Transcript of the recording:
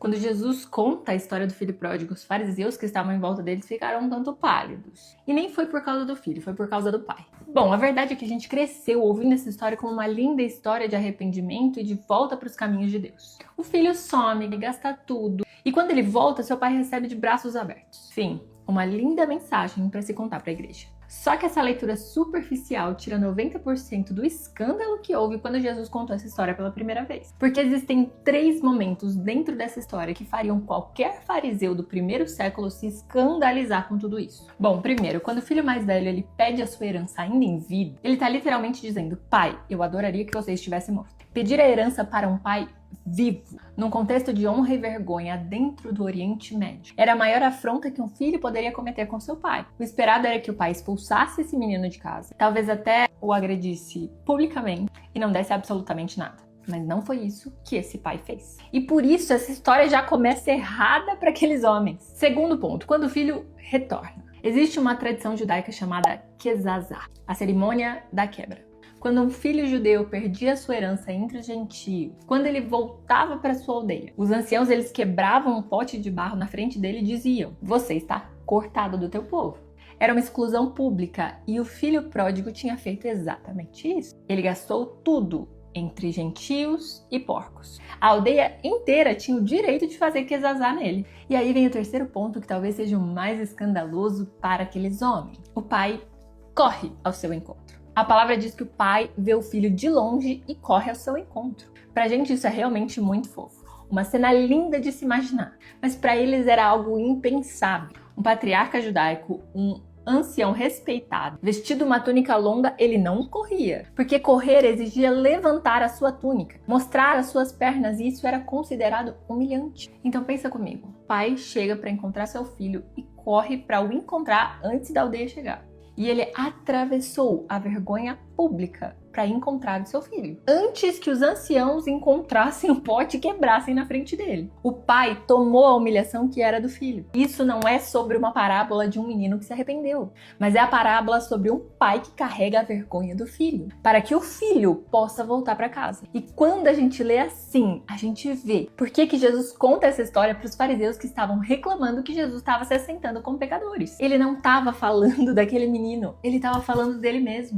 Quando Jesus conta a história do filho pródigo, os fariseus que estavam em volta deles ficaram um tanto pálidos. E nem foi por causa do filho, foi por causa do pai. Bom, a verdade é que a gente cresceu ouvindo essa história como uma linda história de arrependimento e de volta para os caminhos de Deus. O filho some, ele gasta tudo, e quando ele volta, seu pai recebe de braços abertos. Fim, uma linda mensagem para se contar para a igreja. Só que essa leitura superficial tira 90% do escândalo que houve quando Jesus contou essa história pela primeira vez. Porque existem 3 momentos dentro dessa história que fariam qualquer fariseu do primeiro século se escandalizar com tudo isso. Bom, primeiro, quando o filho mais velho ele pede a sua herança ainda em vida, ele tá literalmente dizendo: pai, eu adoraria que você estivesse morto. Pedir a herança para um pai vivo, num contexto de honra e vergonha dentro do Oriente Médio, era a maior afronta que um filho poderia cometer com seu pai. O esperado era que o pai expulsasse esse menino de casa, talvez até o agredisse publicamente e não desse absolutamente nada. Mas não foi isso que esse pai fez. E por isso essa história já começa errada para aqueles homens. Segundo ponto, quando o filho retorna. Existe uma tradição judaica chamada Kezazah, a cerimônia da quebra. Quando um filho judeu perdia sua herança entre os gentios, quando ele voltava para sua aldeia, os anciãos eles quebravam um pote de barro na frente dele e diziam: você está cortado do teu povo. Era uma exclusão pública e o filho pródigo tinha feito exatamente isso. Ele gastou tudo entre gentios e porcos. A aldeia inteira tinha o direito de fazer Kezazah nele. E aí vem o terceiro ponto, que talvez seja o mais escandaloso para aqueles homens. O pai corre ao seu encontro. A palavra diz que o pai vê o filho de longe e corre ao seu encontro. Pra gente isso é realmente muito fofo. Uma cena linda de se imaginar. Mas para eles era algo impensável. Um patriarca judaico, um ancião respeitado, vestido uma túnica longa, ele não corria. Porque correr exigia levantar a sua túnica, mostrar as suas pernas, e isso era considerado humilhante. Então pensa comigo. O pai chega para encontrar seu filho e corre para o encontrar antes da aldeia chegar. E ele atravessou a vergonha pública para encontrar o seu filho, antes que os anciãos encontrassem o pote e quebrassem na frente dele. O pai tomou a humilhação que era do filho. Isso não é sobre uma parábola de um menino que se arrependeu, mas é a parábola sobre um pai que carrega a vergonha do filho, para que o filho possa voltar para casa. E quando a gente lê assim, a gente vê por que Jesus conta essa história para os fariseus que estavam reclamando que Jesus estava se assentando com pecadores. Ele não estava falando daquele menino, ele estava falando dele mesmo.